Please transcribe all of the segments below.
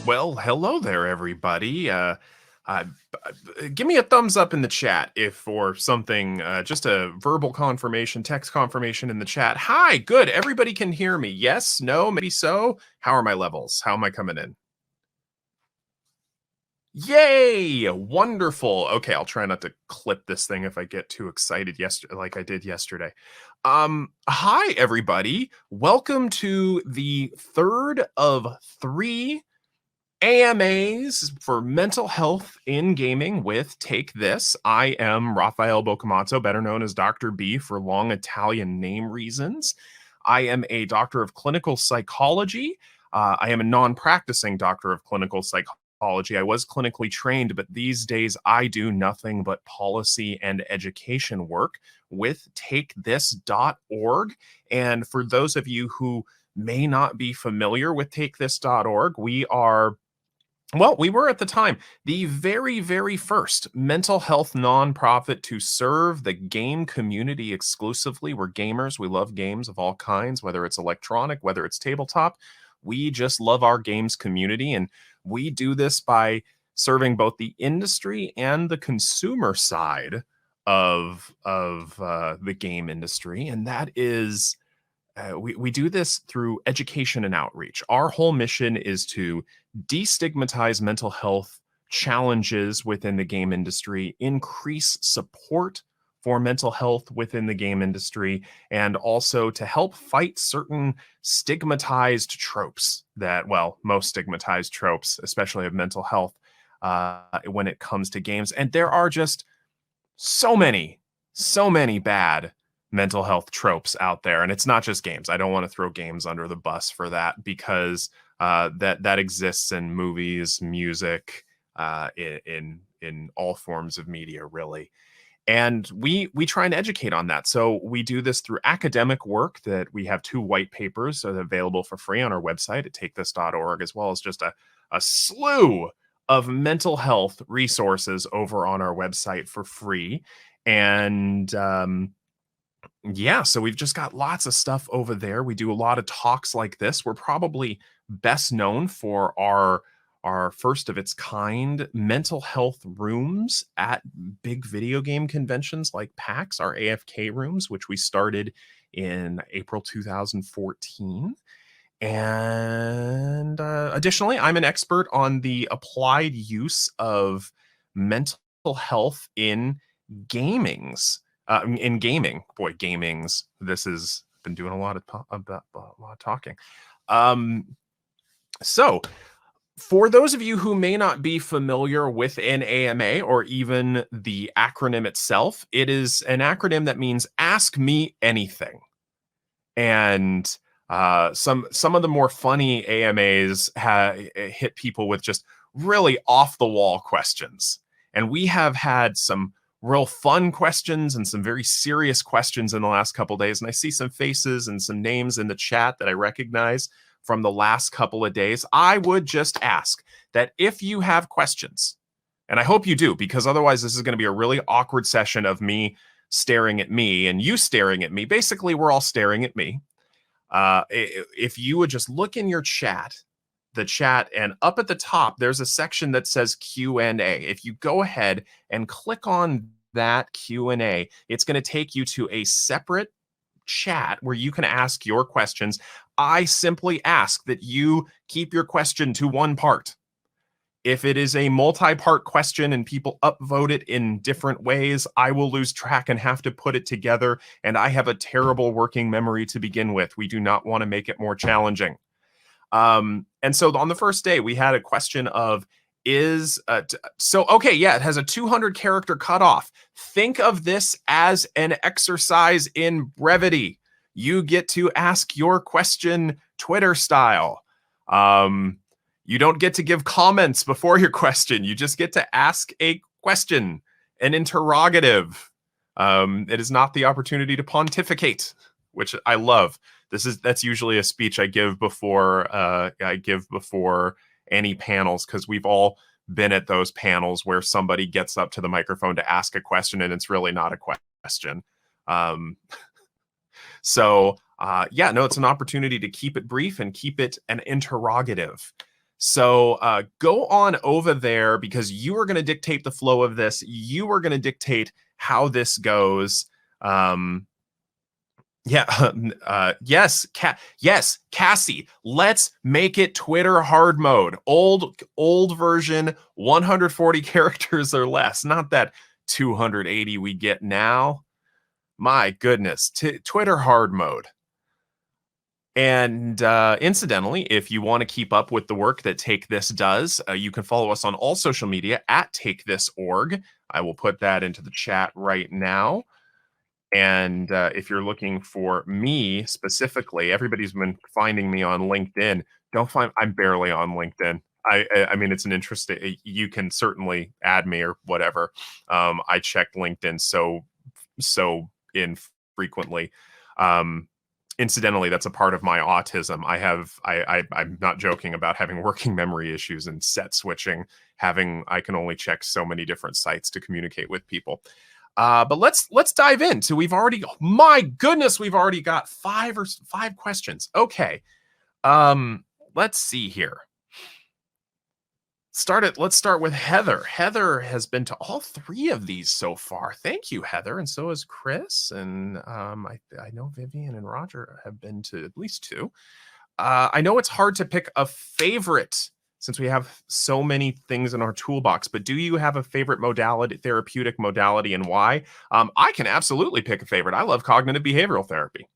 Well, hello there, everybody. Uh, Give me a thumbs up in the chat if for something, just a verbal confirmation, text confirmation in the chat. Hi, good. Everybody can hear me. Yes, no, maybe so. How are my levels? How am I coming in? Yay! Wonderful. Okay, I'll try not to clip this thing if I get too excited yesterday, like I did yesterday. Hi everybody. Welcome to the third of three AMAs for mental health in gaming with Take This. I am Rafael Bocamazzo, better known as Dr. B for long Italian name reasons. I am a doctor of clinical psychology. I am a non-practicing doctor of clinical psychology. I was clinically trained, but these days I do nothing but policy and education work with takethis.org. And for those of you who may not be familiar with takethis.org, we were at the time the very, very first mental health nonprofit to serve the game community exclusively. We're gamers. We love games of all kinds, whether it's electronic, whether it's tabletop. We just love our games community. And we do this by serving both the industry and the consumer side of the game industry. And that is we do this through education and outreach. Our whole mission is to destigmatize mental health challenges within the game industry, increase support for mental health within the game industry, and also to help fight certain stigmatized tropes that, well, most stigmatized tropes, especially of mental health, when it comes to games. And there are just so many bad mental health tropes out there, and it's not just games. I don't want to throw games under the bus for that because that exists in movies, music, in all forms of media, really. And we try and educate on that. So we do this through academic work that we have 2 white papers available for free on our website at takethis.org, as well as just a slew of mental health resources over on our website for free. And yeah, so we've just got lots of stuff over there. We do a lot of talks like this. We're probably best known for our first of its kind mental health rooms at big video game conventions like PAX, our AFK rooms, which we started in April 2014. And additionally, I'm an expert on the applied use of mental health in gamings. In gaming, boy, gamings. This has been doing a lot of talking. So, for those of you who may not be familiar with an AMA or even the acronym itself, it is an acronym that means "Ask Me Anything." And some of the more funny AMAs hit people with just really off the wall questions, and we have had some real fun questions and some very serious questions in the last couple days. And I see some faces and some names in the chat that I recognize from the last couple of days. I would just ask that if you have questions, and I hope you do, because otherwise this is going to be a really awkward session of me staring at me and you staring at me. Basically, we're all staring at me. If you would just look in your chat, and up at the top, there's a section that says Q&A. If you go ahead and click on that Q&A, it's going to take you to a separate chat where you can ask your questions. I simply ask that you keep your question to one part. If it is a multi-part question and people upvote it in different ways, I will lose track and have to put it together. And I have a terrible working memory to begin with. We do not want to make it more challenging. And so on the first day, we had a question of okay, yeah, it has a 200 character cutoff. Think of this as an exercise in brevity. You get to ask your question Twitter style. You don't get to give comments before your question. You just get to ask a question, an interrogative. It is not the opportunity to pontificate, which I love. That's usually a speech I give before any panels, because we've all been at those panels where somebody gets up to the microphone to ask a question and it's really not a question. So yeah, no, it's an opportunity to keep it brief and keep it an interrogative. So go on over there because you are going to dictate the flow of this. You are going to dictate how this goes. Um, yeah, yes, yes, Cassie. Let's make it Twitter hard mode. Old version, 140 characters or less. Not that 280 we get now. My goodness, Twitter hard mode. And incidentally, if you want to keep up with the work that Take This does, you can follow us on all social media at TakeThis.org. I will put that into the chat right now. And if you're looking for me specifically, everybody's been finding me on LinkedIn. Don't find I'm barely on LinkedIn. I mean, it's an interesting. You can certainly add me or whatever. I check LinkedIn so infrequently. Incidentally, that's a part of my autism. I'm not joking about having working memory issues and set switching. I can only check so many different sites to communicate with people. But let's dive in. So my goodness, we've already got five questions. Okay. Let's see here. Let's start with Heather. Heather has been to all three of these so far. Thank you, Heather. And so has Chris. And I know Vivian and Roger have been to at least two. I know it's hard to pick a favorite since we have so many things in our toolbox, but do you have a favorite modality, therapeutic modality, and why? I can absolutely pick a favorite. I love cognitive behavioral therapy.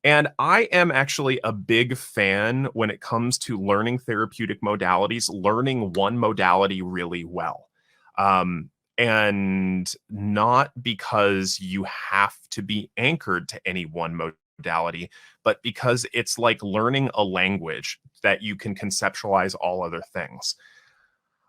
And I am actually a big fan when it comes to learning therapeutic modalities, learning one modality really well. And not because you have to be anchored to any one modality, but because it's like learning a language that you can conceptualize all other things.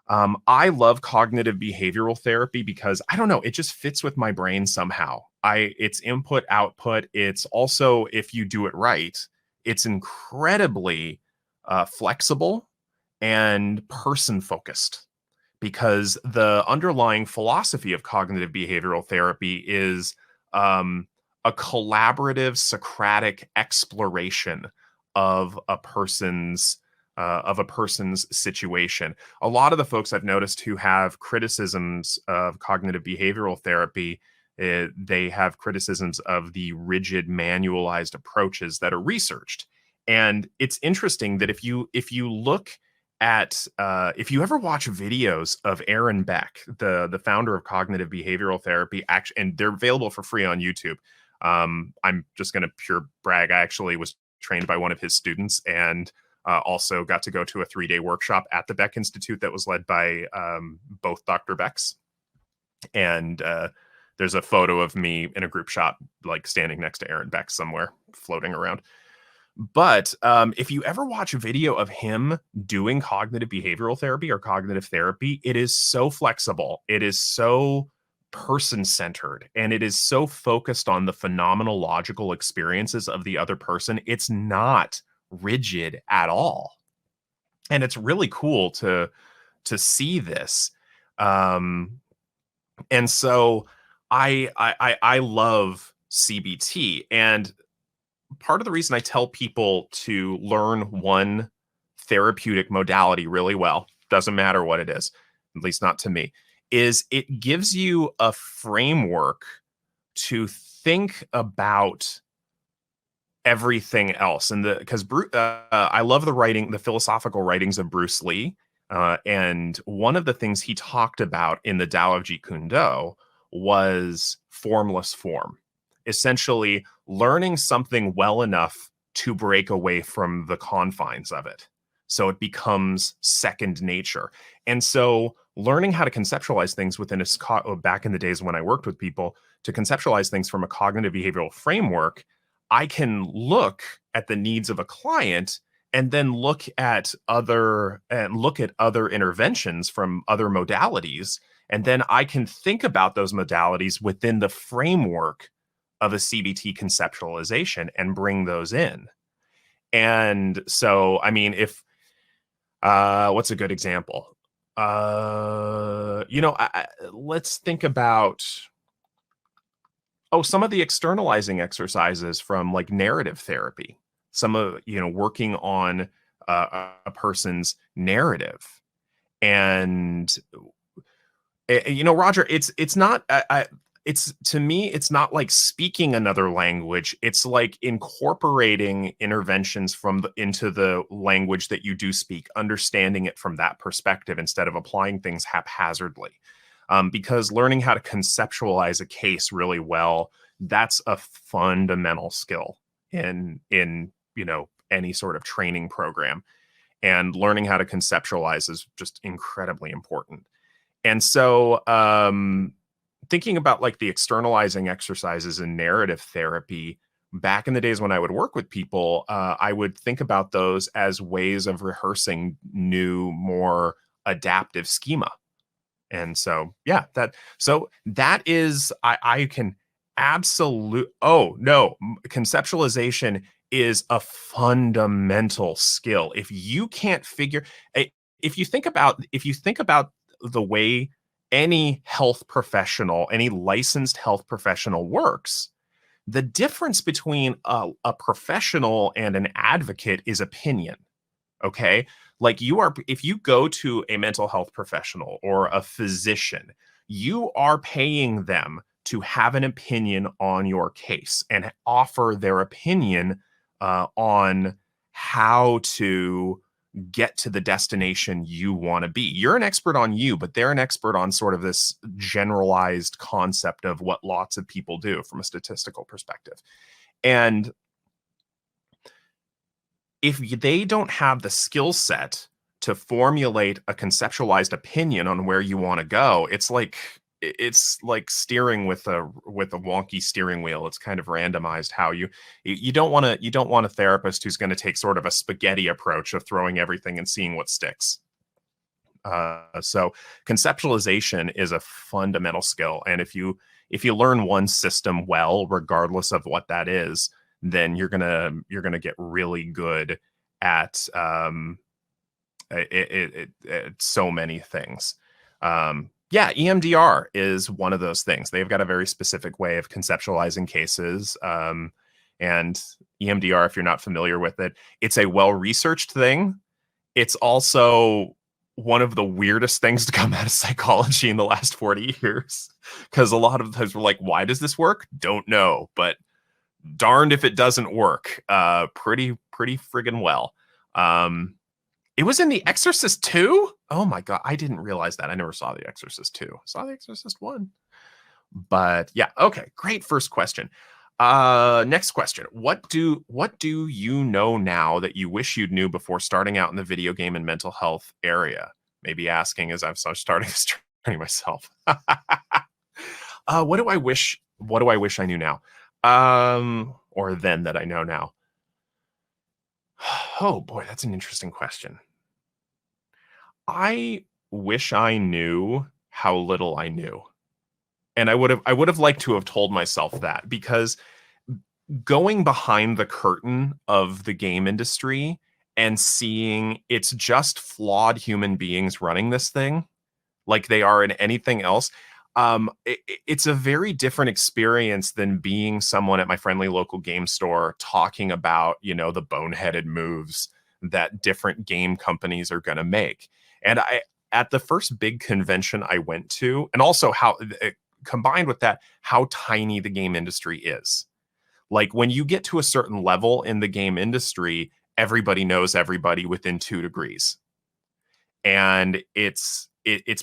I love cognitive behavioral therapy because I don't know, it just fits with my brain somehow. It's input output. It's also, if you do it right, it's incredibly flexible and person focused because the underlying philosophy of cognitive behavioral therapy is a collaborative Socratic exploration of a person's situation. A lot of the folks I've noticed who have criticisms of cognitive behavioral therapy, they have criticisms of the rigid manualized approaches that are researched. And it's interesting that if you look at if you ever watch videos of Aaron Beck, the founder of cognitive behavioral therapy, and they're available for free on YouTube. I'm just going to pure brag. I actually was trained by one of his students and also got to go to a 3-day workshop at the Beck Institute that was led by both Dr. Becks. And there's a photo of me in a group shot, like standing next to Aaron Beck somewhere, floating around. But if you ever watch a video of him doing cognitive behavioral therapy or cognitive therapy, it is so flexible. It is so person-centered, and it is so focused on the phenomenological experiences of the other person. It's not rigid at all. And it's really cool to see this. And so I love CBT. And part of the reason I tell people to learn one therapeutic modality really well, doesn't matter what it is, at least not to me, is it gives you a framework to think about everything else. And because I love the philosophical writings of Bruce Lee. And one of the things he talked about in the Tao of Jeet Kune Do was formless form, essentially learning something well enough to break away from the confines of it. So it becomes second nature. And so learning how to conceptualize things back in the days when I worked with people, to conceptualize things from a cognitive behavioral framework, I can look at the needs of a client and then look at other interventions from other modalities. And then I can think about those modalities within the framework of a CBT conceptualization and bring those in. And so, I mean, if what's a good example? Let's think about some of the externalizing exercises from like narrative therapy. Some of working on a person's narrative. And Roger, it's not it's, to me, it's not like speaking another language. It's like incorporating interventions into the language that you do speak, understanding it from that perspective instead of applying things haphazardly. Because learning how to conceptualize a case really well, that's a fundamental skill in any sort of training program. And learning how to conceptualize is just incredibly important. And so, thinking about like the externalizing exercises in narrative therapy, back in the days when I would work with people, I would think about those as ways of rehearsing new, more adaptive schema. And so, yeah, that is, I can absolute. Oh no, conceptualization is a fundamental skill. If you can't figure, if you think about the way any health professional, any licensed health professional works, the difference between a professional and an advocate is opinion. Okay. Like if you go to a mental health professional or a physician, you are paying them to have an opinion on your case and offer their opinion on how to get to the destination you want to be. You're an expert on you, but they're an expert on sort of this generalized concept of what lots of people do from a statistical perspective. And if they don't have the skill set to formulate a conceptualized opinion on where you want to go, it's like steering with a wonky steering wheel. It's kind of randomized how you don't want a therapist who's going to take sort of a spaghetti approach of throwing everything and seeing what sticks. So conceptualization is a fundamental skill, and if you learn one system well, regardless of what that is, then you're gonna get really good at so many things. Yeah, EMDR is one of those things. They've got a very specific way of conceptualizing cases. And EMDR, if you're not familiar with it, it's a well-researched thing. It's also one of the weirdest things to come out of psychology in the last 40 years. Because a lot of times we're like, why does this work? Don't know. But darned if it doesn't work. Pretty friggin' well. It was in The Exorcist 2? Oh my god, I didn't realize that. I never saw The Exorcist 2. I saw The Exorcist 1. But yeah, okay, great first question. Next question. What do you know now that you wish you'd knew before starting out in the video game and mental health area? Maybe asking as I'm starting this journey myself. What do I wish I knew now? Or then that I know now? Oh boy, that's an interesting question. I wish I knew how little I knew. And I would have liked to have told myself that, because going behind the curtain of the game industry and seeing it's just flawed human beings running this thing like they are in anything else, it's a very different experience than being someone at my friendly local game store talking about, the boneheaded moves that different game companies are going to make. And at the first big convention I went to, and also how combined with that, how tiny the game industry is. Like when you get to a certain level in the game industry, everybody knows everybody within 2 degrees. And it's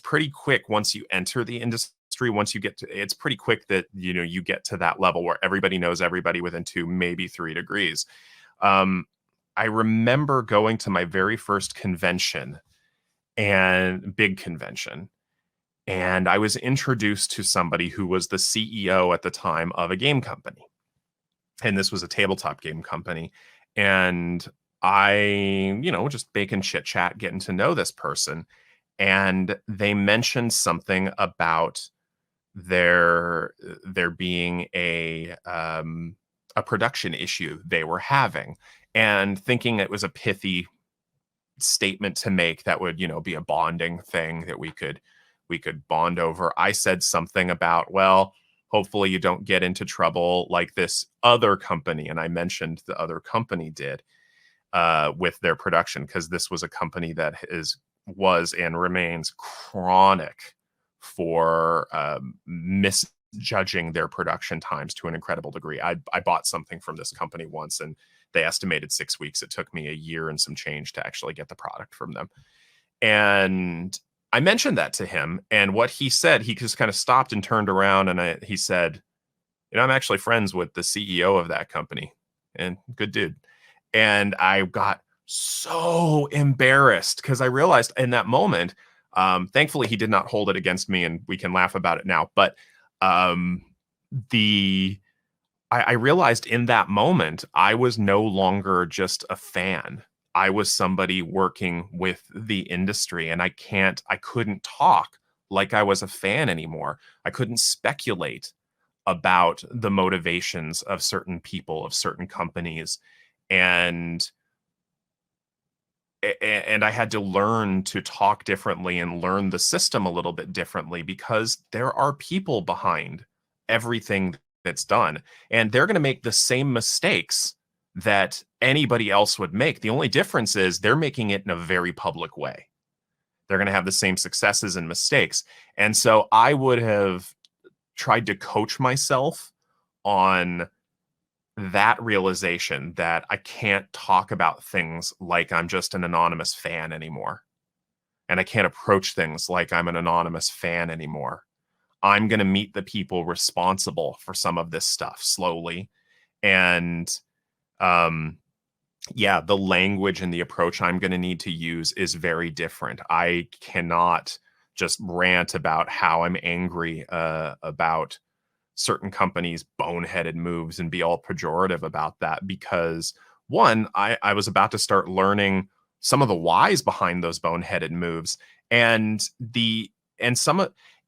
pretty quick once you enter the industry. Once you get to, it's pretty quick that you get to that level where everybody knows everybody within 2, maybe 3 degrees. I remember going to my very first convention, and big convention, and I was introduced to somebody who was the CEO at the time of a game company. And this was a tabletop game company. And I, just making chit chat, getting to know this person. And they mentioned something about there being a production issue they were having, and thinking it was a pithy statement to make that would, be a bonding thing that we could bond over. I said something about, well, hopefully you don't get into trouble like this other company. And I mentioned the other company did. with their production, because this was a company that was and remains chronic for misjudging their production times to an incredible degree. I bought something from this company once, and they estimated 6 weeks. It took me a year and some change to actually get the product from them. And I mentioned that to him, and what he said, he just kind of stopped and turned around, and he said, I'm actually friends with the CEO of that company, and good dude. And I got so embarrassed because I realized in that moment, thankfully he did not hold it against me, and we can laugh about it now. But um, I realized in that moment, I was no longer just a fan. I was somebody working with the industry, and I couldn't talk like I was a fan anymore. I couldn't speculate about the motivations of certain people, of certain companies. And I had to learn to talk differently and learn the system a little bit differently, because there are people behind everything that's done, and they're going to make the same mistakes that anybody else would make. The only difference is they're making it in a very public way. They're going to have the same successes and mistakes. And so I would have tried to coach myself on that realization that I can't talk about things like I'm just an anonymous fan anymore. And I can't approach things like I'm an anonymous fan anymore. I'm going to meet the people responsible for some of this stuff slowly. And yeah, the language and the approach I'm going to need to use is very different. I cannot just rant about how I'm angry about certain companies' boneheaded moves and be all pejorative about that, because one, I was about to start learning some of the whys behind those boneheaded moves, and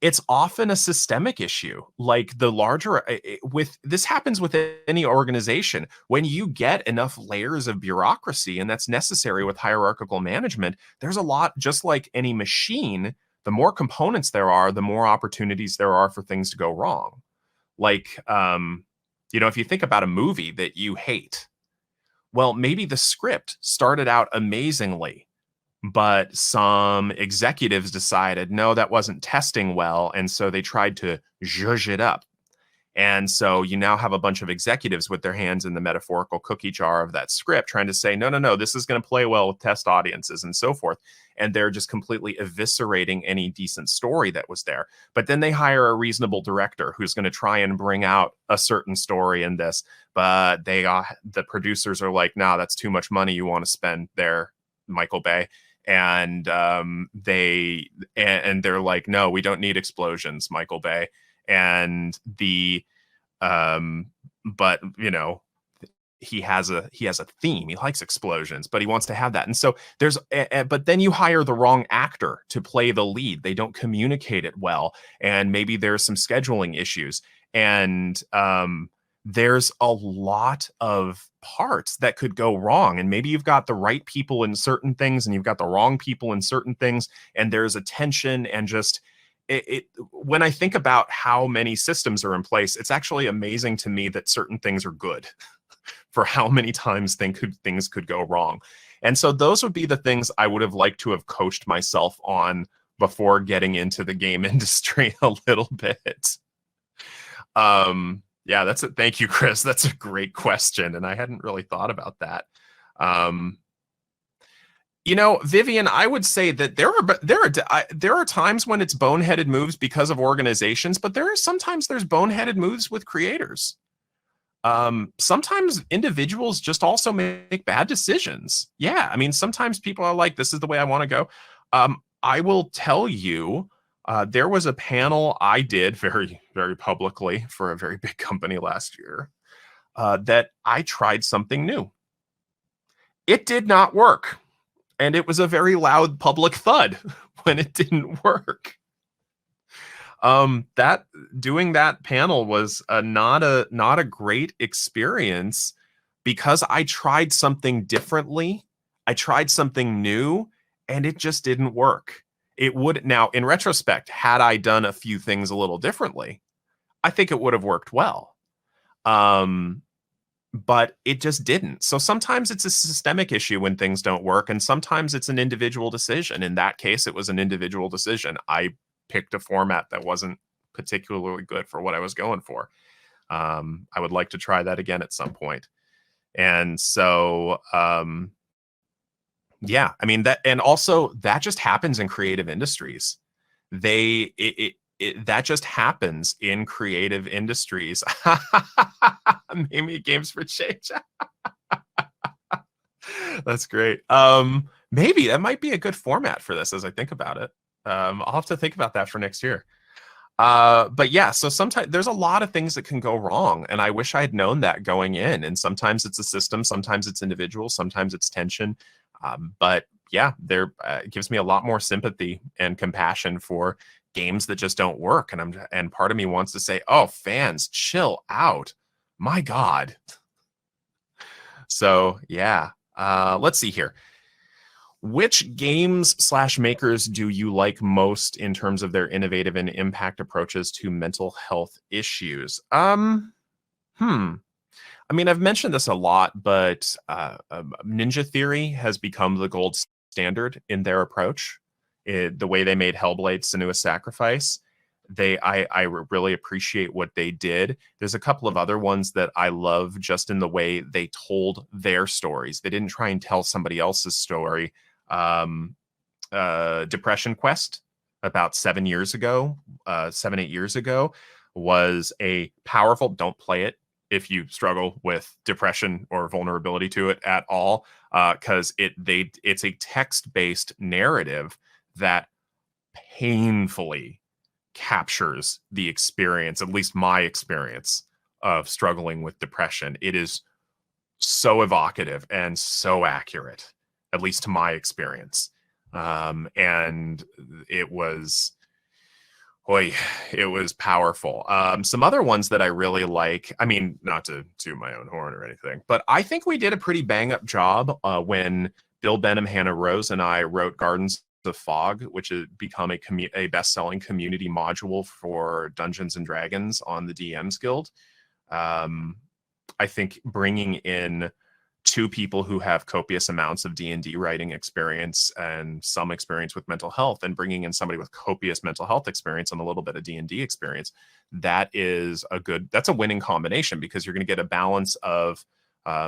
it's often a systemic issue. Like the larger with this happens with any organization. When you get enough layers of bureaucracy, and that's necessary with hierarchical management, there's a lot, just like any machine, the more components there are, the more opportunities there are for things to go wrong. Like, if you think about a movie that you hate, well, maybe the script started out amazingly, but some executives decided, no, that wasn't testing well. And so they tried to zhuzh it up. And so you now have a bunch of executives with their hands in the metaphorical cookie jar of that script, trying to say, no, no, no, this is going to play well with test audiences and so forth. And they're just completely eviscerating any decent story that was there. But then they hire a reasonable director who's going to try and bring out a certain story in this. But the producers are like, no, that's too much money you want to spend there, Michael Bay. And they're like, no, we don't need explosions, Michael Bay. And but he has a theme. He likes explosions, but he wants to have that. And so but then you hire the wrong actor to play the lead. They don't communicate it well, and maybe there's some scheduling issues, and there's a lot of parts that could go wrong. And maybe you've got the right people in certain things, and you've got the wrong people in certain things, and there's a tension. And just when I think about how many systems are in place, it's actually amazing to me that certain things are good for how many times things could go wrong. And so those would be the things I would have liked to have coached myself on before getting into the game industry a little bit. Yeah, that's it. Thank you, Chris. That's a great question, and I hadn't really thought about that. Vivian, I would say that there are times when it's boneheaded moves because of organizations, but sometimes there's boneheaded moves with creators. Sometimes individuals just also make bad decisions. Yeah, I mean, sometimes people are like, this is the way I want to go. I will tell you, there was a panel I did very, very publicly for a very big company last year that I tried something new. It did not work. And it was a very loud public thud when it didn't work. Doing that panel was not a great experience, because I tried something differently. I tried something new, and it just didn't work. Now, in retrospect, had I done a few things a little differently, I think it would have worked well. but it just didn't. So sometimes it's a systemic issue when things don't work, and sometimes it's an individual decision. In that case, it was an individual decision. I picked a format that wasn't particularly good for what I was going for. I would like to try that again at some point. And so, yeah, I mean that, and also that just happens in creative industries. That just happens in creative industries. Maybe games for change. That's great. Maybe that might be a good format for this as I think about it. I'll have to think about that for next year. But yeah, so sometimes there's a lot of things that can go wrong, and I wish I had known that going in. And sometimes it's a system, sometimes it's individual, sometimes it's tension. But yeah, there it gives me a lot more sympathy and compassion for games that just don't work. And part of me wants to say, "Oh, fans, chill out. My God." So yeah, let's see here. Which games slash makers do you like most in terms of their innovative and impact approaches to mental health issues? I mean, I've mentioned this a lot, but Ninja Theory has become the gold standard in their approach. The way they made Hellblade: Senua's Sacrifice, I really appreciate what they did. There's a couple of other ones that I love just in the way they told their stories. They didn't try and tell somebody else's story. Um, Depression Quest, about 7 years ago, 7, 8 years ago, was a powerful, don't play it if you struggle with depression or vulnerability to it at all, because it's a text-based narrative that painfully captures the experience, at least my experience of struggling with depression. It is so evocative and so accurate, at least to my experience. And it was, boy, it was powerful. Some other ones that I really like, I mean, not to toot my own horn or anything, but I think we did a pretty bang up job when Bill Benham, Hannah Rose, and I wrote Gardens of Fog, which has become a best-selling community module for Dungeons and Dragons on the DMs Guild. I think bringing in two people who have copious amounts of D&D writing experience and some experience with mental health, and bringing in somebody with copious mental health experience and a little bit of D&D experience, that's a winning combination, because you're going to get a balance of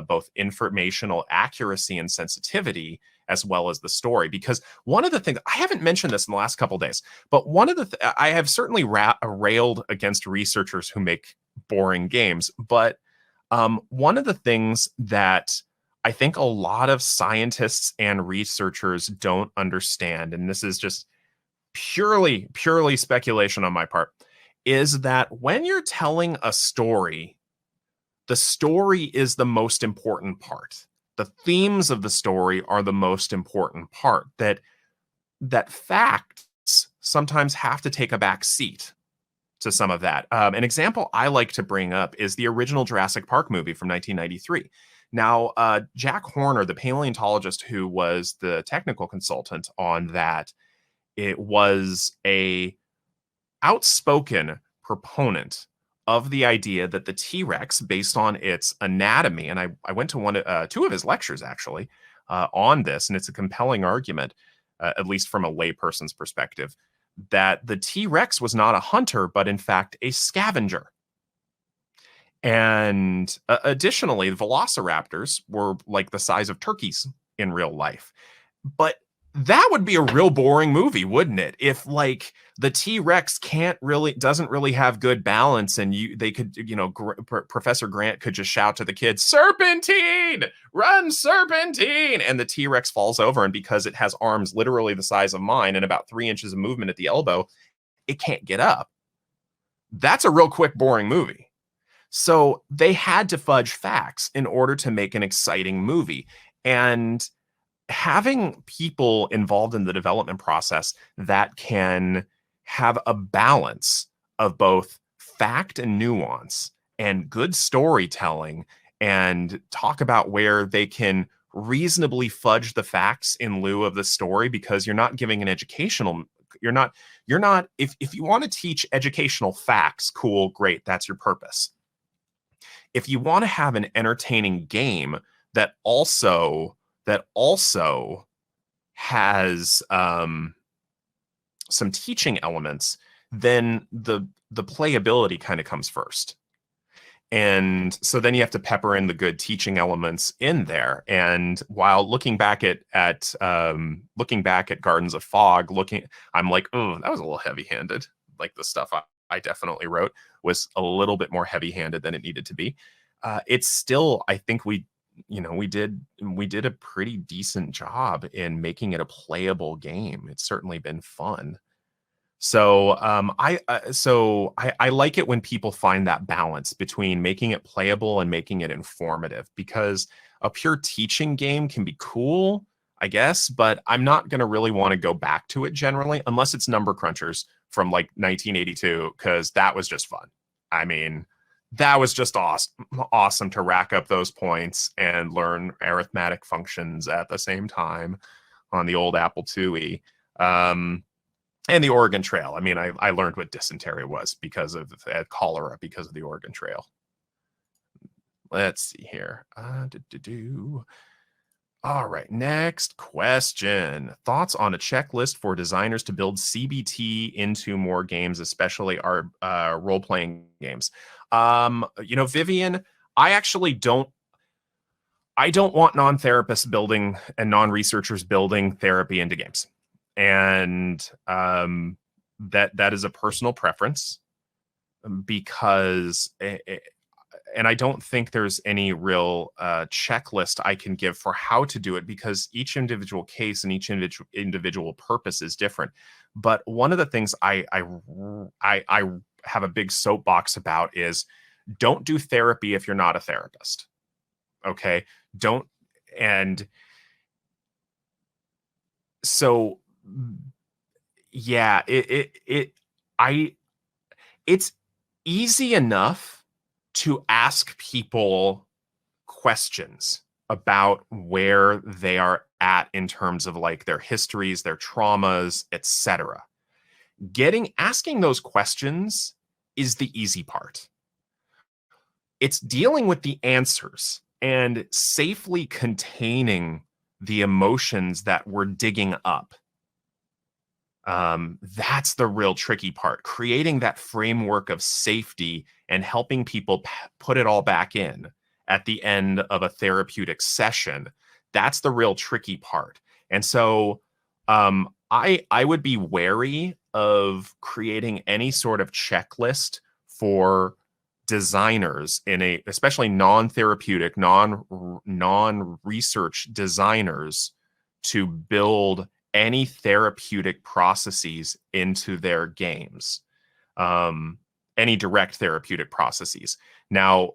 both informational accuracy and sensitivity, as well as the story. Because one of the things, I haven't mentioned this in the last couple of days, but one of the I have certainly railed against researchers who make boring games, but one of the things that I think a lot of scientists and researchers don't understand, and this is just purely speculation on my part, is that when you're telling a story, the story is the most important part. The themes of the story are the most important part. That facts sometimes have to take a back seat to some of that. An example I like to bring up is the original Jurassic Park movie from 1993. Now, Jack Horner, the paleontologist who was the technical consultant on that, it was a outspoken proponent of the idea that the T-Rex, based on its anatomy, and I went to two of his lectures actually on this, and it's a compelling argument, at least from a layperson's perspective, that the T-Rex was not a hunter, but in fact a scavenger. And additionally, the velociraptors were like the size of turkeys in real life. But that would be a real boring movie, wouldn't it? If like the T-Rex doesn't really have good balance, and they could, Professor Grant could just shout to the kids, "Serpentine! Run, Serpentine!" And the T-Rex falls over, and because it has arms literally the size of mine and about 3 inches of movement at the elbow, it can't get up. That's a real quick, boring movie. So they had to fudge facts in order to make an exciting movie. And having people involved in the development process that can have a balance of both fact and nuance and good storytelling, and talk about where they can reasonably fudge the facts in lieu of the story, because you're not giving an educational, if you want to teach educational facts, cool, great, that's your purpose. If you want to have an entertaining game that also has some teaching elements, then the playability kind of comes first. And so then you have to pepper in the good teaching elements in there. And while looking back at Gardens of Fog, I'm like, oh, that was a little heavy-handed. Like the stuff I definitely wrote was a little bit more heavy-handed than it needed to be. It's still, I think we did a pretty decent job in making it a playable game. It's certainly been fun. So I like it when people find that balance between making it playable and making it informative, because a pure teaching game can be cool, I guess, but I'm not going to really want to go back to it generally unless it's Number Crunchers from like 1982, because that was just fun. I mean, that was just awesome to rack up those points and learn arithmetic functions at the same time on the old Apple IIe. And the Oregon Trail. I mean, I learned what dysentery was because of cholera, because of the Oregon Trail. Let's see here. All right, next question. Thoughts on a checklist for designers to build CBT into more games, especially our role-playing games? Vivian, I don't want non-therapists building and non-researchers building therapy into games. And that is a personal preference, because and I don't think there's any real checklist I can give for how to do it, because each individual case and each individual purpose is different. But one of the things I have a big soapbox about is, don't do therapy if you're not a therapist. Okay? Don't. And so yeah, it's easy enough to ask people questions about where they are at in terms of like their histories, their traumas, etc. Asking those questions is the easy part. It's dealing with the answers and safely containing the emotions that we're digging up. That's the real tricky part. Creating that framework of safety and helping people put it all back in at the end of a therapeutic session. That's the real tricky part. And so I would be wary of creating any sort of checklist for designers especially non-therapeutic, non-research designers to build any therapeutic processes into their games, any direct therapeutic processes. Now,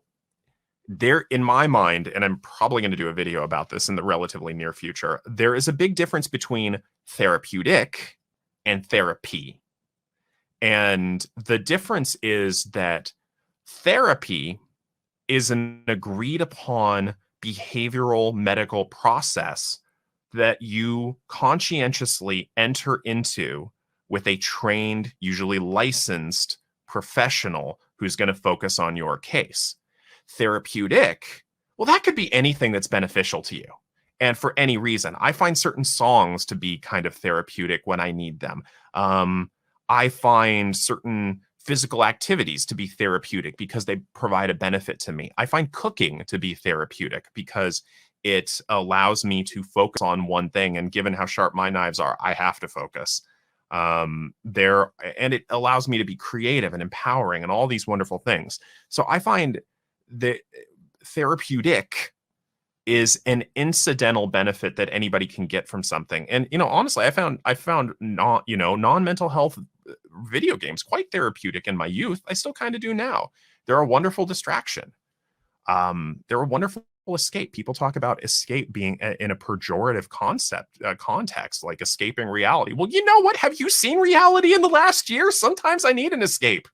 there, in my mind, and I'm probably going to do a video about this in the relatively near future, there is a big difference between therapeutic and therapy. And the difference is that therapy is an agreed upon behavioral medical process that you conscientiously enter into with a trained, usually licensed professional who's going to focus on your case. Therapeutic, well, that could be anything that's beneficial to you, and for any reason. I find certain songs to be kind of therapeutic when I need them. I find certain physical activities to be therapeutic because they provide a benefit to me. I find cooking to be therapeutic because it allows me to focus on one thing. And given how sharp my knives are, I have to focus. And it allows me to be creative and empowering and all these wonderful things. So I find that therapeutic is an incidental benefit that anybody can get from something. And, honestly, I found non-mental health video games quite therapeutic in my youth. I still kind of do now. They're a wonderful distraction. They're a wonderful escape. People talk about escape being in a pejorative context, like escaping reality. Well, you know what? Have you seen reality in the last year? Sometimes I need an escape.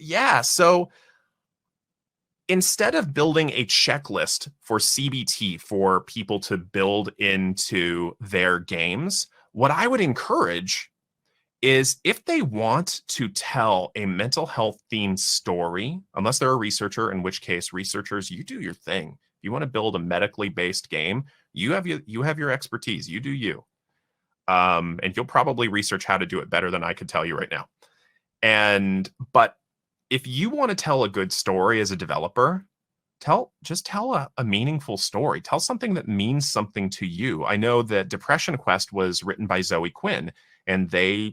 Yeah. So instead of building a checklist for CBT for people to build into their games, what I would encourage is if they want to tell a mental health themed story, unless they're a researcher, in which case researchers, you do your thing. If you want to build a medically based game, you have your expertise. You do you. And you'll probably research how to do it better than I could tell you right now. But if you want to tell a good story as a developer, just tell a meaningful story. Tell something that means something to you. I know that Depression Quest was written by Zoe Quinn, and they're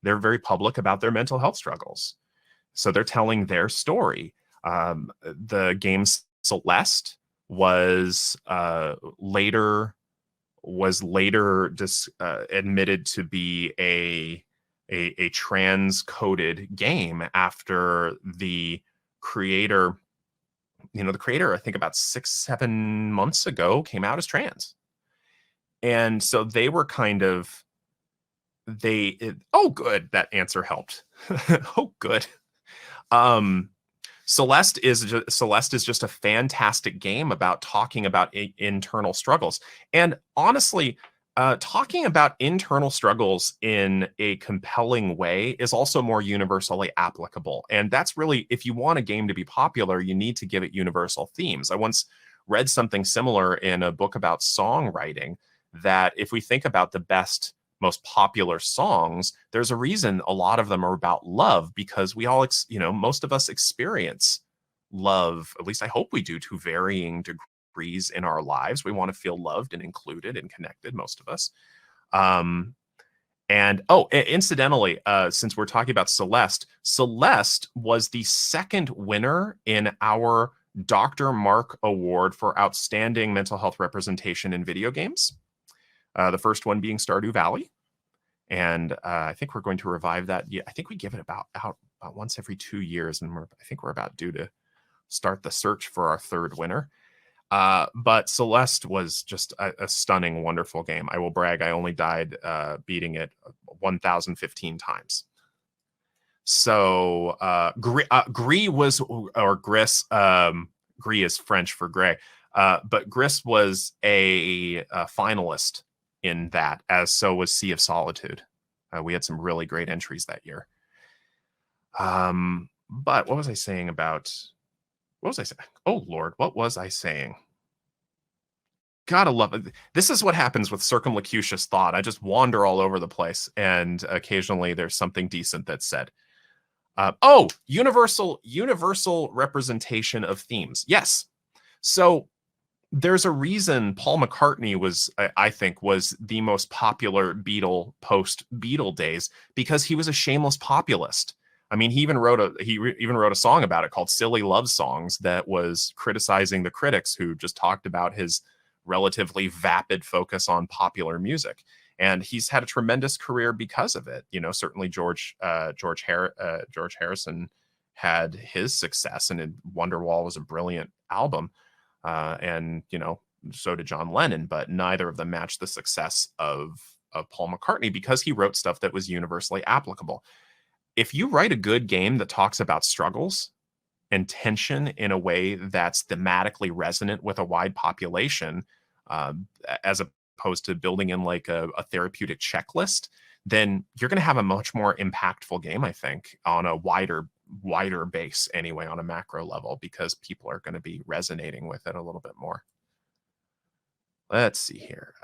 very public about their mental health struggles. So they're telling their story. The game Celeste was later admitted to be a trans-coded game after the creator, I think about 6-7 months ago came out as trans. And so they were oh, good, that answer helped. Oh, good. Celeste is just a fantastic game about talking about internal struggles. And honestly, talking about internal struggles in a compelling way is also more universally applicable. And that's really, if you want a game to be popular, you need to give it universal themes. I once read something similar in a book about songwriting, that if we think about the best, most popular songs, there's a reason a lot of them are about love, because we all, most of us experience love, at least I hope we do, to varying degrees in our lives. We want to feel loved and included and connected, most of us. Incidentally, since we're talking about Celeste was the second winner in our Dr. Mark Award for Outstanding Mental Health Representation in Video Games. The first one being Stardew Valley. And I think we're going to revive that. Yeah, I think we give it about once every 2 years, and I think we're about due to start the search for our third winner. But Celeste was just a stunning, wonderful game. I will brag, I only died beating it 1,015 times. So Gris was, or Gris, Gris is French for gray, but Gris was a finalist in that, as so was Sea of Solitude. We had some really great entries that year. But what was I saying about... What was I saying? Oh, Lord, what was I saying? Gotta love it. This is what happens with circumlocucious thought. I just wander all over the place, and occasionally there's something decent that's said. Universal representation of themes. Yes. So there's a reason Paul McCartney was, I think, was the most popular Beatle post-Beatle days, because he was a shameless populist. I mean, he even wrote a song about it called Silly Love Songs that was criticizing the critics who just talked about his relatively vapid focus on popular music. And he's had a tremendous career because of it. Certainly George Harrison had his success, and Wonderwall was a brilliant album. And so did John Lennon, but neither of them matched the success of Paul McCartney, because he wrote stuff that was universally applicable. If you write a good game that talks about struggles and tension in a way that's thematically resonant with a wide population, as opposed to building in like a therapeutic checklist, then you're going to have a much more impactful game, I think, on a wider base anyway, on a macro level, because people are going to be resonating with it a little bit more. Let's see here.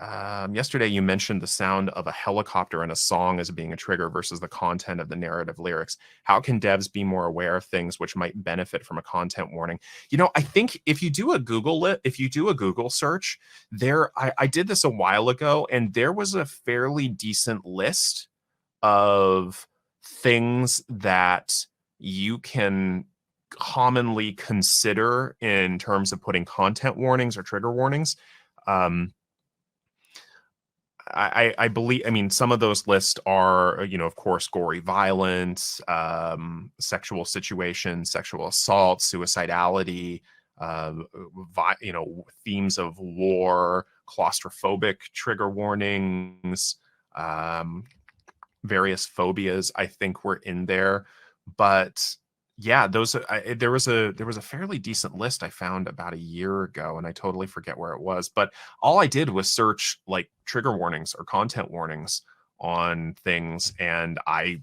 Yesterday, you mentioned the sound of a helicopter in a song as being a trigger versus the content of the narrative lyrics. How can devs be more aware of things which might benefit from a content warning? I think if you do a Google search, I did this a while ago, and there was a fairly decent list of things that you can commonly consider in terms of putting content warnings or trigger warnings. I believe, some of those lists are, of course, gory violence, sexual situations, sexual assault, suicidality, themes of war, claustrophobic trigger warnings, various phobias, I think, were in there. But yeah, there was a fairly decent list I found about a year ago, and I totally forget where it was. But all I did was search like trigger warnings or content warnings on things, and I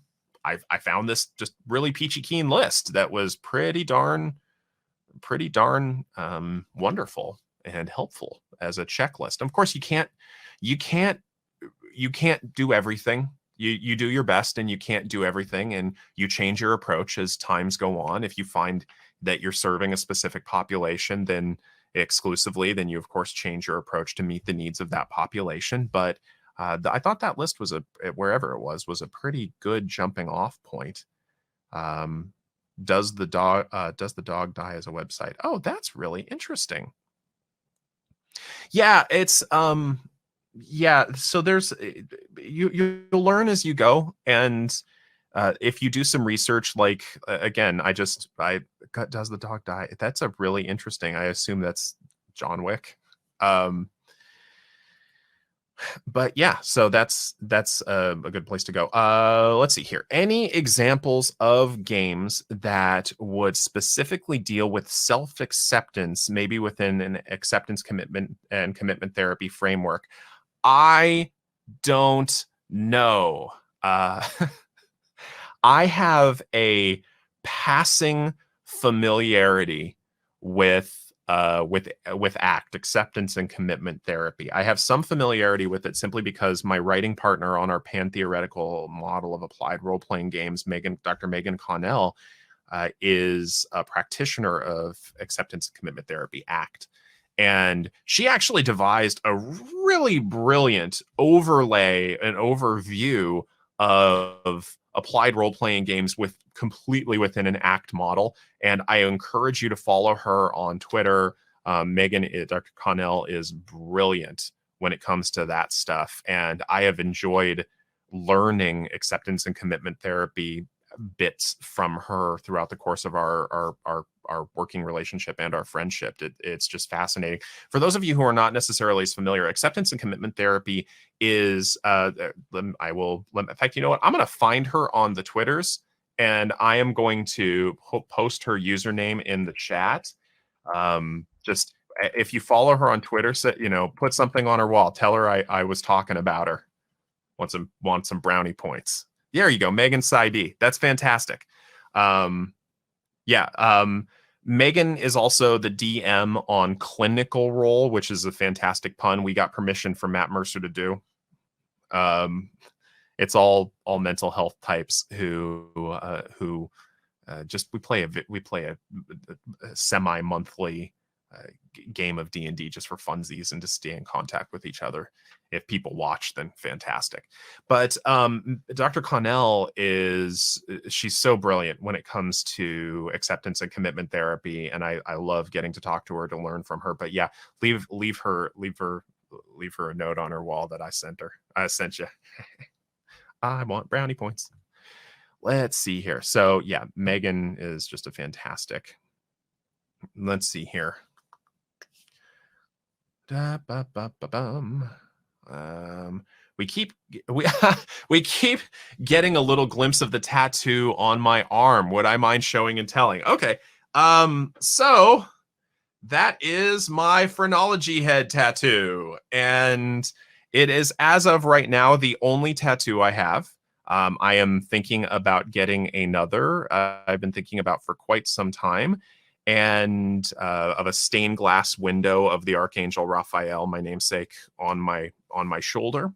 found this just really peachy keen list that was pretty darn wonderful and helpful as a checklist. Of course, you can't do everything. You do your best, and you can't do everything, and you change your approach as times go on. If you find that you're serving a specific population, then exclusively, then you of course change your approach to meet the needs of that population. But I thought that list was wherever it was a pretty good jumping off point. Um, does the dog die as a website? Oh, that's really interesting. Yeah, it's yeah, so there's you'll learn as you go, and if you do some research, like again, does the dog die? That's a really interesting. I assume that's John Wick. Um, but yeah, so that's a good place to go. Let's see here. Any examples of games that would specifically deal with self-acceptance, maybe within an acceptance commitment and commitment therapy framework? I don't know. I have a passing familiarity with ACT, acceptance and commitment therapy. I have some familiarity with it simply because my writing partner on our pan-theoretical model of applied role-playing games, Dr. Megan Connell, is a practitioner of acceptance and commitment therapy, ACT. And she actually devised a really brilliant overlay and overview of applied role-playing games completely within an ACT model. And I encourage you to follow her on Twitter. Dr. Connell is brilliant when it comes to that stuff. And I have enjoyed learning acceptance and commitment therapy bits from her throughout the course of our working relationship and our friendship. It's just fascinating. For those of you who are not necessarily as familiar, acceptance and commitment therapy is in fact, you know what? I'm going to find her on the Twitters, and I am going to post her username in the chat. Just if you follow her on Twitter, put something on her wall. Tell her I was talking about her. Want some brownie points. There you go, Megan Saidi. That's fantastic. Megan is also the DM on Clinical Role, which is a fantastic pun we got permission from Matt Mercer to do. It's all mental health types who we play a semi-monthly game of D&D just for funsies and to stay in contact with each other. If people watch, then fantastic. But Dr. Connell she's so brilliant when it comes to acceptance and commitment therapy, and I love getting to talk to her to learn from her. But yeah, leave her a note on her wall that I sent you. I want brownie points. Let's see here. So yeah, Megan is just a fantastic. Let's see here. We keep getting a little glimpse of the tattoo on my arm. Would I mind showing and telling? Okay. So that is my phrenology head tattoo, and it is, as of right now, the only tattoo I have. I am thinking about getting another. I've been thinking about for quite some time, and of a stained glass window of the Archangel Raphael, my namesake, on my shoulder.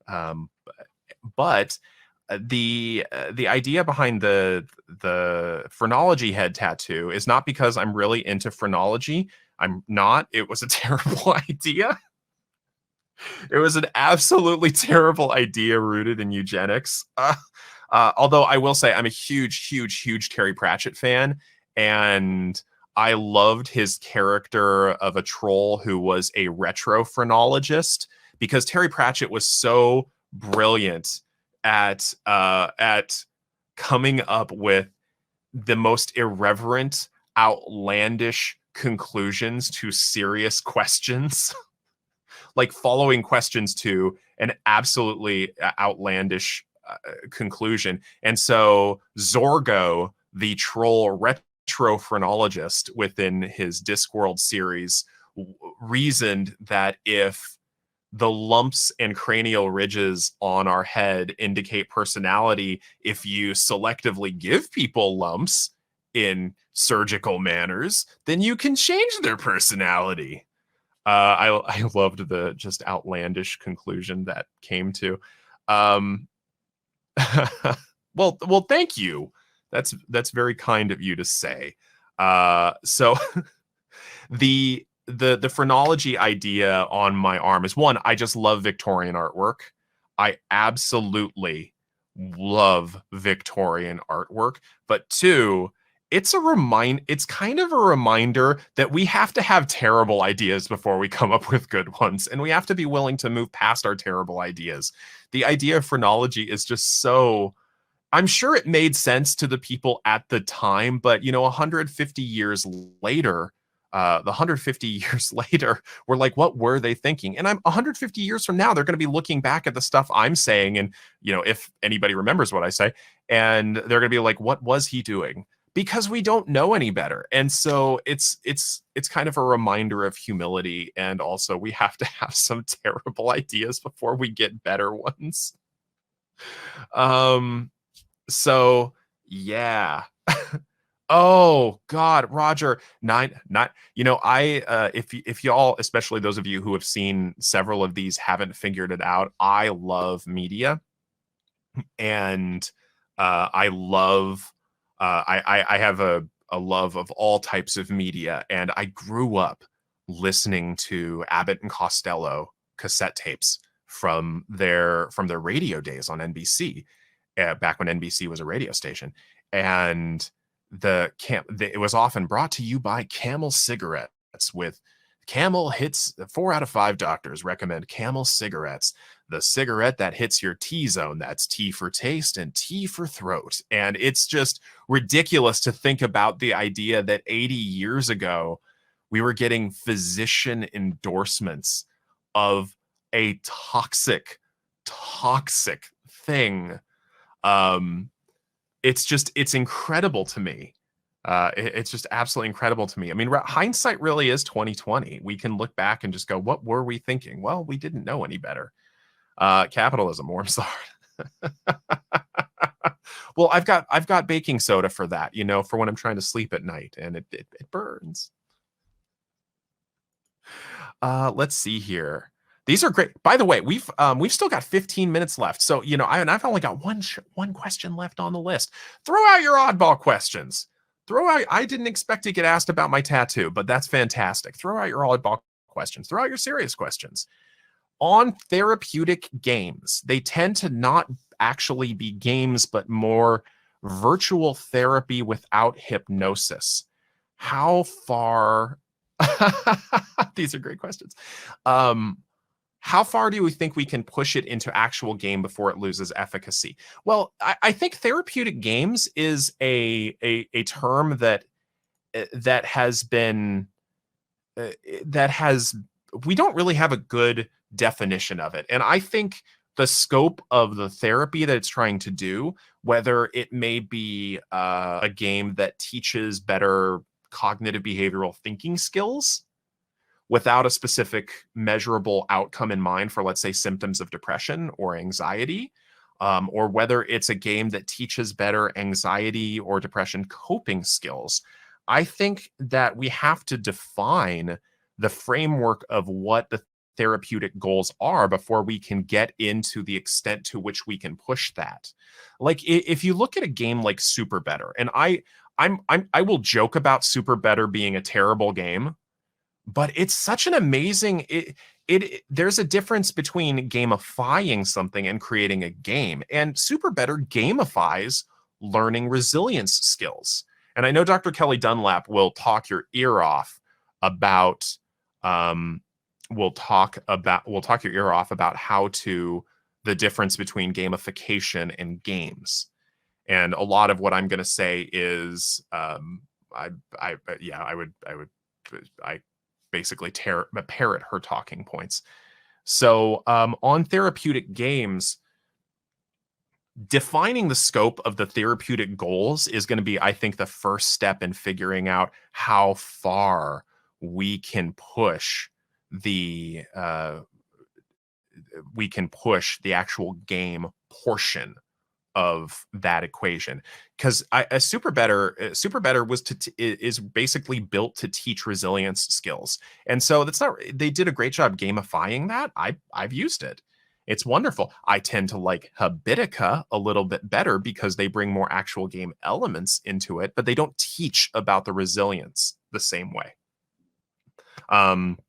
But the idea behind the phrenology head tattoo is not because I'm really into phrenology. I'm not. It was a terrible idea. It was an absolutely terrible idea rooted in eugenics. Although I will say I'm a huge Terry Pratchett fan, and I loved his character of a troll who was a retro phrenologist, because Terry Pratchett was so brilliant at coming up with the most irreverent, outlandish conclusions to serious questions. Like following questions to an absolutely outlandish conclusion. And so Zorgo, the troll retro phrenologist within his Discworld series, reasoned that if the lumps and cranial ridges on our head indicate personality if you selectively give people lumps in surgical manners, then you can change their personality. I loved the just outlandish conclusion that came to. Um, well, thank you. That's very kind of you to say. So the phrenology idea on my arm is, one, I just love Victorian artwork. I absolutely love Victorian artwork. But two, it's kind of a reminder that we have to have terrible ideas before we come up with good ones, and we have to be willing to move past our terrible ideas. The idea of phrenology is just so, I'm sure it made sense to the people at the time, but 150 years later, the 150 years later, we're like, what were they thinking? And I'm 150 years from now, they're going to be looking back at the stuff I'm saying, and if anybody remembers what I say, and they're going to be like, what was he doing? Because we don't know any better. And so it's kind of a reminder of humility, and also we have to have some terrible ideas before we get better ones. Um so yeah. Oh God, Roger, not if y'all, especially those of you who have seen several of these, haven't figured it out, I love media, and I love I have a love of all types of media, and I grew up listening to Abbott and Costello cassette tapes from their radio days on NBC, back when NBC was a radio station, and it was often brought to you by Camel cigarettes. With Camel hits 4 out of 5 doctors recommend Camel cigarettes, the cigarette that hits your T zone. That's T for taste and T for throat. And it's just ridiculous to think about the idea that 80 years ago, we were getting physician endorsements of a toxic thing. It's incredible to me. It's just absolutely incredible to me. I mean, hindsight really is 2020. We can look back and just go, what were we thinking? Well, we didn't know any better. Capitalism warms the heart. Well, I've got baking soda for that, for when I'm trying to sleep at night, and it burns. Let's see here. These are great. By the way, we've still got 15 minutes left. So, I've only got one question left on the list. Throw out your oddball questions. I didn't expect to get asked about my tattoo, but that's fantastic. Throw out your oddball questions. Throw out your serious questions. On therapeutic games, they tend to not actually be games, but more virtual therapy without hypnosis. How far these are great questions. How far do we think we can push it into actual game before it loses efficacy? Well, I think therapeutic games is a term that has been that has we don't really have a good definition of it. And I think the scope of the therapy that it's trying to do, whether it may be a game that teaches better cognitive behavioral thinking skills without a specific measurable outcome in mind for, let's say, symptoms of depression or anxiety, or whether it's a game that teaches better anxiety or depression coping skills. I think that we have to define the framework of what the therapeutic goals are before we can get into the extent to which we can push that. Like, if you look at a game like Super Better, and I will joke about Super Better being a terrible game, but it's such an amazing there's a difference between gamifying something and creating a game, and Super Better gamifies learning resilience skills. And I know Dr. Kelly Dunlap will talk your ear off about we'll talk your ear off about how to the difference between gamification and games. And a lot of what I'm going to say is I basically parrot her talking points. So on therapeutic games, defining the scope of the therapeutic goals is going to be, I think, the first step in figuring out how far we can push the we can push the actual game portion of that equation, because a super better was is basically built to teach resilience skills, and so that's not, they did a great job gamifying that. I've used it. It's wonderful. I tend to like Habitica a little bit better because they bring more actual game elements into it, but they don't teach about the resilience the same way. um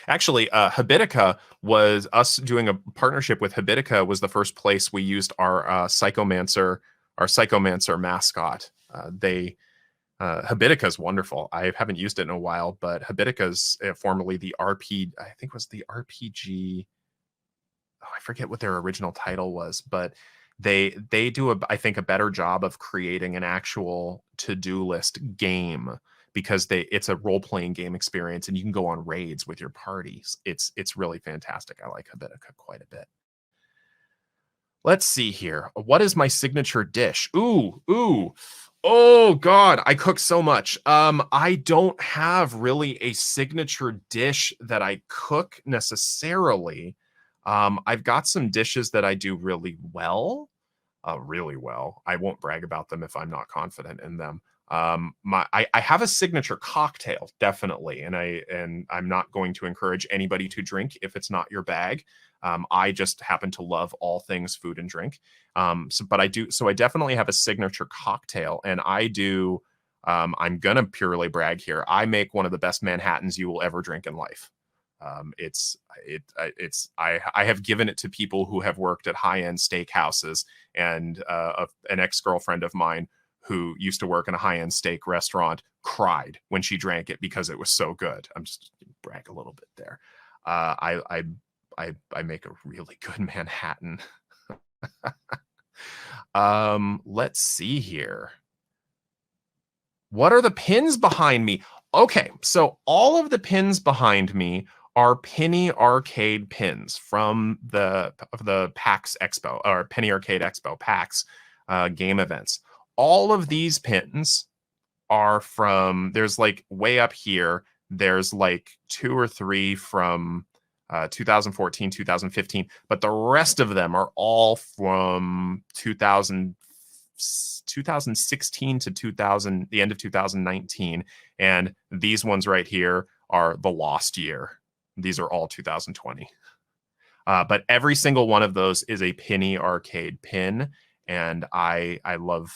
Actually, Habitica was us doing a partnership with Habitica was the first place we used our Psychomancer mascot. They Habitica is wonderful. I haven't used it in a while, but Habitica's formerly the RP, I think it was the RPG. Oh, I forget what their original title was, but they do I think a better job of creating an actual to-do list game, because it's a role-playing game experience and you can go on raids with your parties. It's really fantastic. I like Habitica quite a bit. Let's see here. What is my signature dish? Ooh. Oh God, I cook so much. I don't have really a signature dish that I cook necessarily. I've got some dishes that I do really well. Really well. I won't brag about them if I'm not confident in them. I have a signature cocktail, definitely, and I'm not going to encourage anybody to drink if it's not your bag. I just happen to love all things food and drink. So I definitely have a signature cocktail, and I do. I'm gonna purely brag here. I make one of the best Manhattans you will ever drink in life. I have given it to people who have worked at high-end steakhouses, and an ex-girlfriend of mine who used to work in a high-end steak restaurant cried when she drank it because it was so good. I'm just brag a little bit there. I make a really good Manhattan. Let's see here. What are the pins behind me? Okay, so all of the pins behind me are Penny Arcade pins from the PAX Expo, or Penny Arcade Expo, PAX game events. All of these pins are from, there's like way up here, there's like 2 or 3 from 2014, 2015, but the rest of them are all from 2016 to the end of 2019. And these ones right here are the lost year. These are all 2020. But every single one of those is a Penny Arcade pin, and I love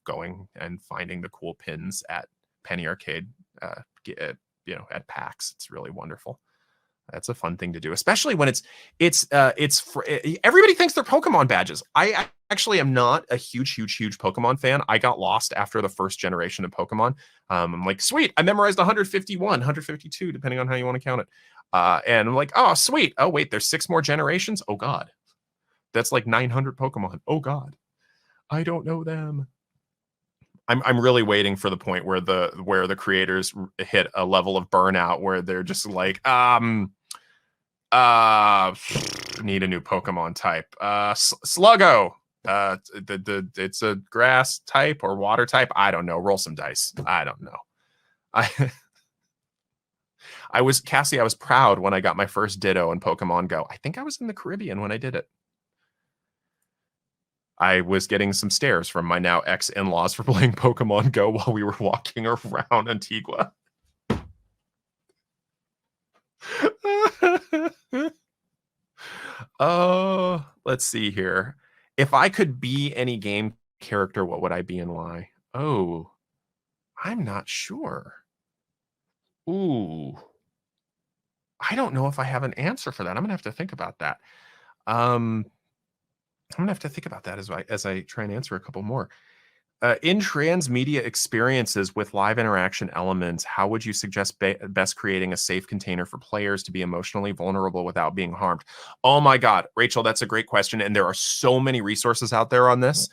going and finding the cool pins at Penny Arcade, at PAX. It's really wonderful. That's a fun thing to do, especially when everybody thinks they're Pokemon badges. I actually am not a huge Pokemon fan. I got lost after the first generation of Pokemon. I'm like, sweet, I memorized 151, 152, depending on how you want to count it. And I'm like, oh, sweet. Oh, wait, there's 6 more generations. Oh God, that's like 900 Pokemon. Oh God, I don't know them. I'm really waiting for the point where the creators hit a level of burnout where they're just like, need a new Pokemon type. Sluggo. It's a grass type or water type. I don't know. Roll some dice. I don't know. I was proud when I got my first Ditto in Pokemon Go. I think I was in the Caribbean when I did it. I was getting some stares from my now ex-in-laws for playing Pokemon Go while we were walking around Antigua. Oh, let's see here. If I could be any game character, what would I be and why? Oh, I'm not sure. Ooh. I don't know if I have an answer for that. I'm gonna have to think about that. I'm gonna have to think about that as I try and answer a couple more. In transmedia experiences with live interaction elements, how would you suggest best creating a safe container for players to be emotionally vulnerable without being harmed? Oh my God, Rachel, that's a great question. And there are so many resources out there on this.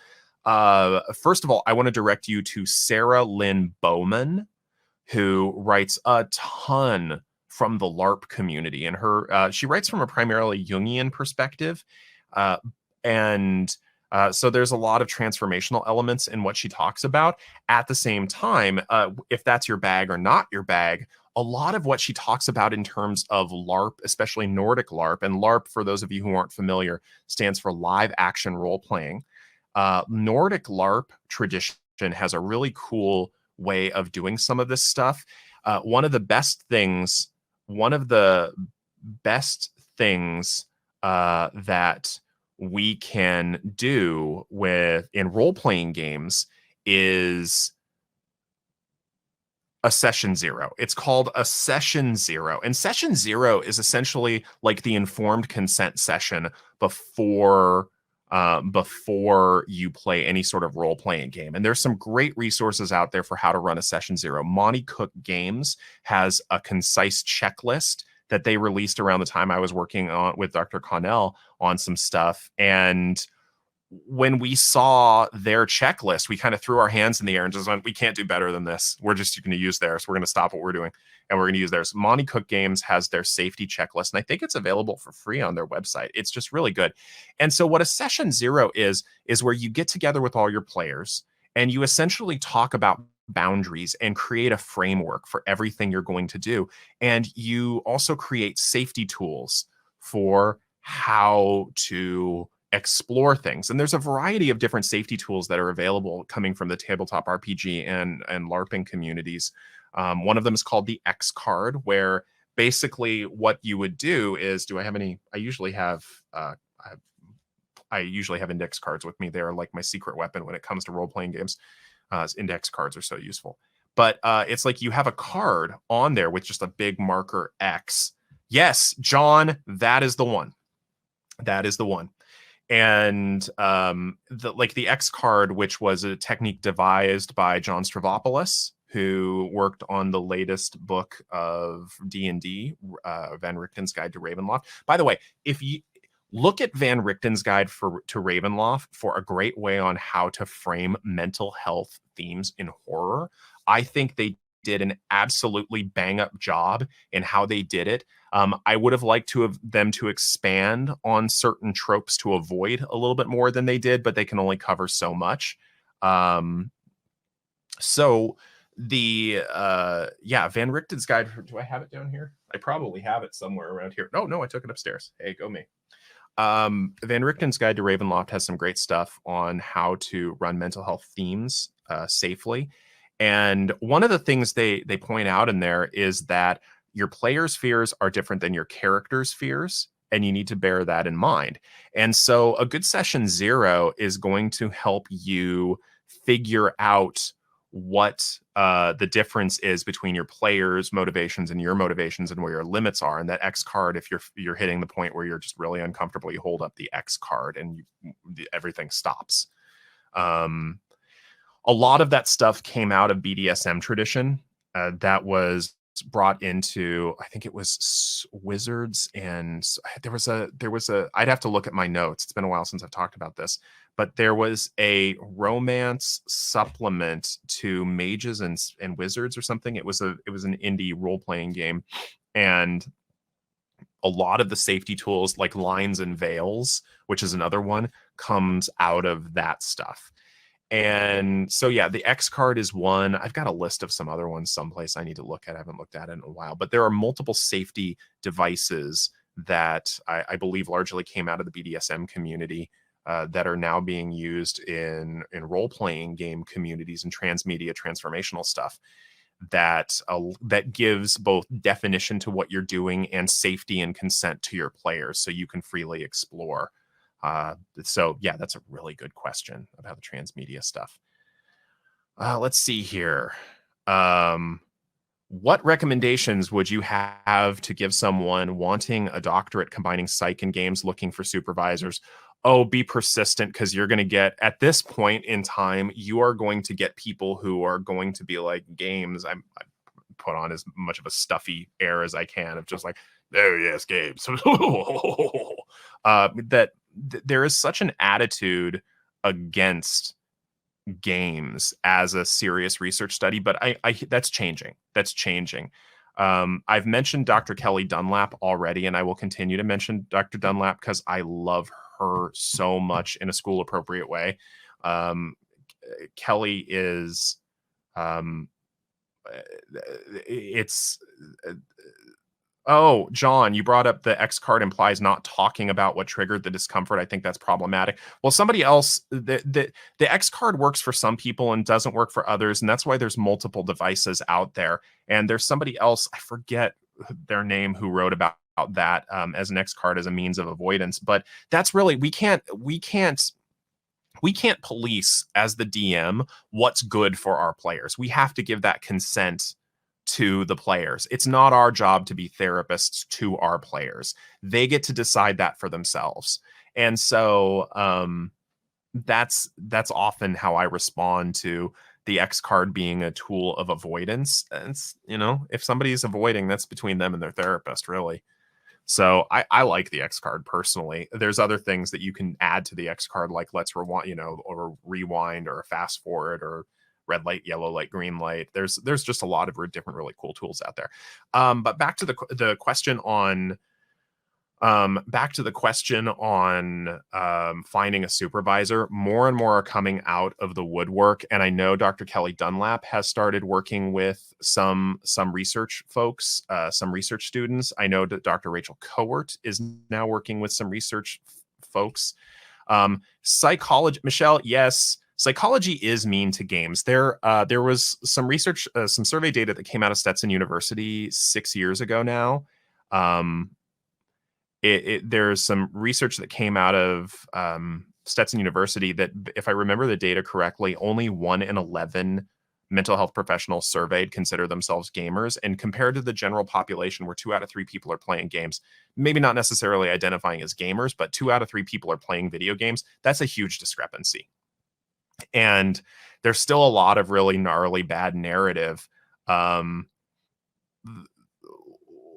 First of all, I want to direct you to Sarah Lynn Bowman, who writes a ton from the LARP community. And she writes from a primarily Jungian perspective. So there's a lot of transformational elements in what she talks about. At the same time, if that's your bag or not your bag, a lot of what she talks about in terms of LARP, especially Nordic LARP, and LARP, for those of you who aren't familiar, stands for live action role playing. Nordic LARP tradition has a really cool way of doing some of this stuff. One of the best things that we can do in role-playing games is a session zero. It's called a session zero. And session zero is essentially like the informed consent session before you play any sort of role-playing game. And there's some great resources out there for how to run a session zero. Monty Cook Games has a concise checklist that they released around the time I was working on with Dr. Connell on some stuff. And when we saw their checklist, we kind of threw our hands in the air and just went, we can't do better than this. We're just going to use theirs. We're going to stop what we're doing and we're going to use theirs. Monty Cook Games has their safety checklist, and I think it's available for free on their website. It's just really good. And so what a session zero is where you get together with all your players and you essentially talk about boundaries and create a framework for everything you're going to do. And you also create safety tools for how to explore things. And there's a variety of different safety tools that are available coming from the tabletop RPG and LARPing communities. One of them is called the X card, where basically what you would do is, do I have any? I usually have index cards with me. They are like my secret weapon when it comes to role-playing games. Index cards are so useful. But it's like you have a card on there with just a big marker X. Yes, John, that is the one. That is the one. And the X card, which was a technique devised by John Stravopoulos, who worked on the latest book of D&D, Van Richten's Guide to Ravenloft. By the way, if you look at Van Richten's Guide to Ravenloft for a great way on how to frame mental health themes in horror, I think they did an absolutely bang-up job in how they did it. I would have liked them to expand on certain tropes to avoid a little bit more than they did, but they can only cover so much. So the Van Richten's Guide. Do I have it down here? I probably have it somewhere around here. No, I took it upstairs. Hey, go me. Van Richten's Guide to Ravenloft has some great stuff on how to run mental health themes safely. And one of the things they point out in there is that your players' fears are different than your characters' fears, and you need to bear that in mind. And so a good session zero is going to help you figure out what the difference is between your players' motivations and your motivations, and where your limits are. And that X card, if you're hitting the point where you're just really uncomfortable, you hold up the X card and everything stops. A lot of that stuff came out of BDSM tradition that was brought into, I think it was Wizards, and there was a I'd have to look at my notes. It's been a while since I've talked about this, but there was a romance supplement to Mages and Wizards or something. It was an indie role-playing game, and a lot of the safety tools like lines and veils, which is another one, comes out of that stuff. And so, yeah, the X card is one. I've got a list of some other ones someplace I need to look at. I haven't looked at it in a while, but there are multiple safety devices that I believe largely came out of the BDSM community that are now being used in role-playing game communities and transmedia transformational stuff that gives both definition to what you're doing and safety and consent to your players so you can freely explore. So yeah, that's a really good question about the transmedia stuff. Let's see here. What recommendations would you have to give someone wanting a doctorate combining psych and games, looking for supervisors? Oh, be persistent, because you're going to get, at this point in time, you are going to get people who are going to be like, games. I put on as much of a stuffy air as I can of just like, oh yes, games. There is such an attitude against games as a serious research study, but I that's changing. I've mentioned Dr. Kelly Dunlap already, and I will continue to mention Dr. Dunlap because I love her so much in a school appropriate way. Kelly is it's Oh, John, you brought up the X card implies not talking about what triggered the discomfort. I think that's problematic. Well, somebody else, the X card works for some people and doesn't work for others, and that's why there's multiple devices out there. And there's somebody else, I forget their name, who wrote about that as an X card as a means of avoidance. But that's really we can't police as the DM what's good for our players. We have to give that consent to the players. It's not our job to be therapists to our players. They get to decide that for themselves. And so that's often how I respond to the X card being a tool of avoidance. And it's, if somebody's avoiding, that's between them and their therapist, really. So I like the X card personally. There's other things that you can add to the X card, like let's rewind, or rewind, or fast forward, or red light, yellow light, green light. There's just a lot of different really cool tools out there. But back to the question on finding a supervisor. More and more are coming out of the woodwork, and I know Dr. Kelly Dunlap has started working with some research folks, some research students. I know that Dr. Rachel Cowart is now working with some research folks. Psychology, Michelle, yes. Psychology is mean to games. There was some research, some survey data that came out of Stetson University 6 years ago now. There's some research that came out of Stetson University that, if I remember the data correctly, only 1 in 11 mental health professionals surveyed consider themselves gamers. And compared to the general population, where 2 out of 3 people are playing games, maybe not necessarily identifying as gamers, but 2 out of 3 people are playing video games, that's a huge discrepancy. And there's still a lot of really gnarly bad narrative.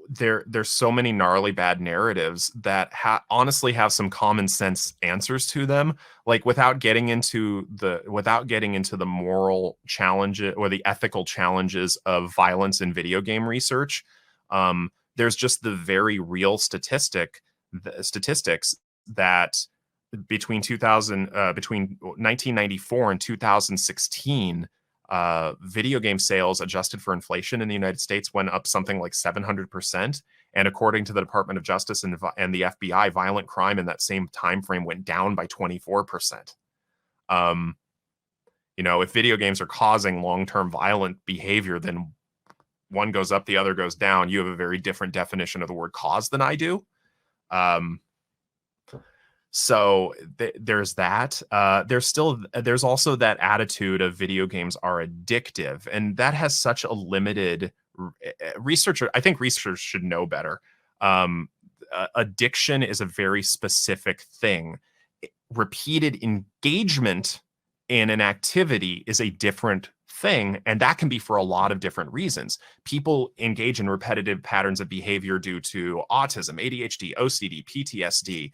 There's so many gnarly bad narratives that honestly have some common sense answers to them, like without getting into the moral challenges or the ethical challenges of violence in video game research. There's just the very real statistics that between 1994 and 2016, video game sales adjusted for inflation in the United States went up something like 700%. And according to the Department of Justice and the FBI, violent crime in that same time frame went down by 24%. If video games are causing long-term violent behavior, then one goes up, the other goes down. You have a very different definition of the word cause than I do. So there's that. There's also that attitude of video games are addictive, and that has such a limited researcher. I think researchers should know better. Addiction is a very specific thing. Repeated engagement in an activity is a different thing, and that can be for a lot of different reasons. People engage in repetitive patterns of behavior due to autism, ADHD, OCD, PTSD,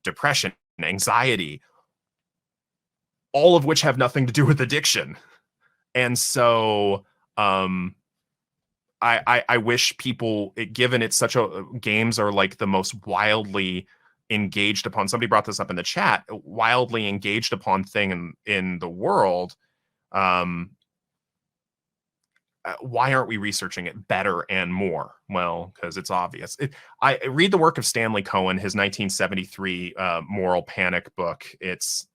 depression, anxiety, all of which have nothing to do with addiction. And so I wish people, given it's such games are like the most wildly engaged upon, somebody brought this up in the chat, wildly engaged upon thing in the world. Why aren't we researching it better and more? Well, because it's obvious. I read the work of Stanley Cohen, his 1973 Moral Panic book. It's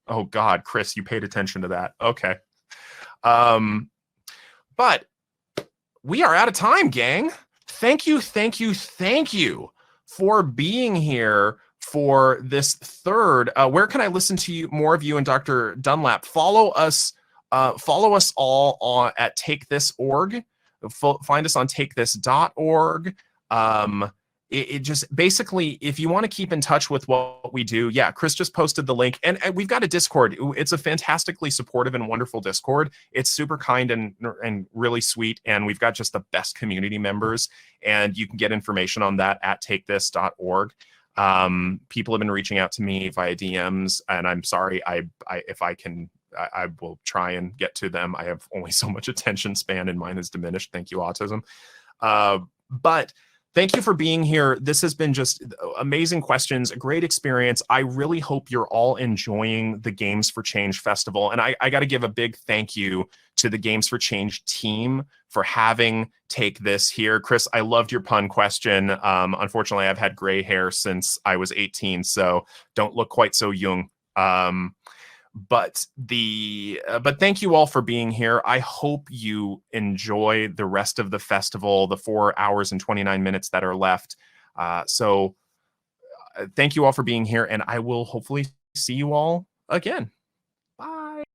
oh God, Chris, you paid attention to that. Okay. But we are out of time, gang. Thank you for being here for this third. Where can I listen to you, more of you and Dr. Dunlap? Follow us all at takethis.org. Find us on takethis.org. It just basically, if you want to keep in touch with what we do, yeah, Chris just posted the link, and we've got a Discord. It's a fantastically supportive and wonderful Discord. It's super kind and really sweet, and we've got just the best community members, and you can get information on that at takethis.org. People have been reaching out to me via DMs, and I'm sorry, if I can, I will try and get to them. I have only so much attention span, and mine is diminished. Thank you, autism. But Thank you for being here. This has been just amazing questions, a great experience. I really hope you're all enjoying the Games for Change Festival. And I got to give a big thank you to the Games for Change team for having Take This here. Chris, I loved your pun question. Unfortunately, I've had gray hair since I was 18, so don't look quite so young. But thank you all for being here. I hope you enjoy the rest of the festival, the 4 hours and 29 minutes that are left. Thank you all for being here, and I will hopefully see you all again. Bye.